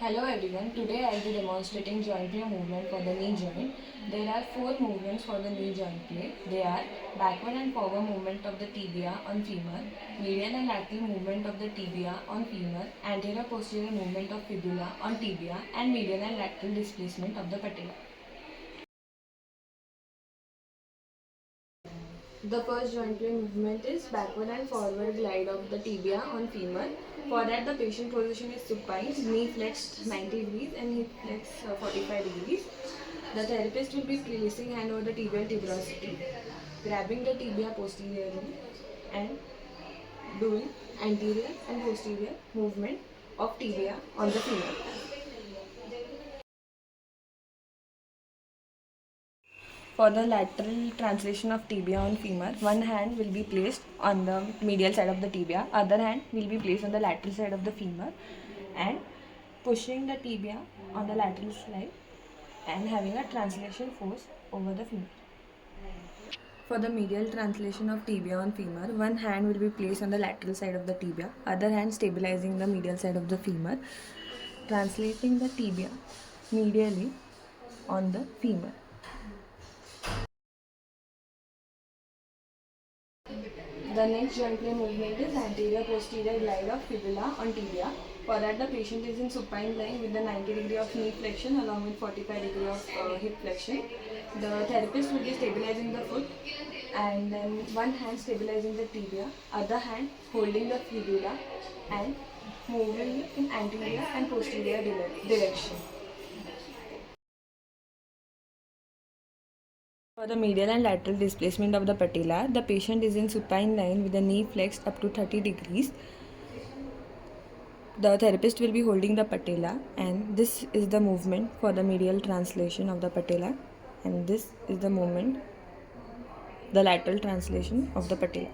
Hello everyone, today I will be demonstrating joint play movement for the knee joint. There are 4 movements for the knee joint play. They are backward and forward movement of the tibia on femur, medial and lateral movement of the tibia on femur, anterior posterior movement of fibula on tibia, and medial and lateral displacement of the patella. The first joint play movement is backward and forward glide of the tibia on femur. For that, the patient position is supine, knee flexed 90 degrees and hip flexed 45 degrees. The therapist will be placing hand over the tibial tuberosity, grabbing the tibia posteriorly and doing anterior and posterior movement of tibia on the femur. For the lateral translation of tibia on femur, one hand will be placed on the medial side of the tibia, other hand will be placed on the lateral side of the femur and pushing the tibia on the lateral side and having a translation force over the femur. For the medial translation of tibia on femur, one hand will be placed on the lateral side of the tibia, other hand stabilizing the medial side of the femur, translating the tibia medially on the femur. The next joint play movement is anterior posterior glide of fibula on tibia. For that, the patient is in supine lying with the 90 degree of knee flexion along with 45 degree of hip flexion. The therapist will be stabilizing the foot and then one hand stabilizing the tibia, other hand holding the fibula and moving in anterior and posterior direction. For the medial and lateral displacement of the patella, the patient is in supine lying with the knee flexed up to 30 degrees. The therapist will be holding the patella, and this is the movement for the medial translation of the patella, and this is the movement, the lateral translation of the patella.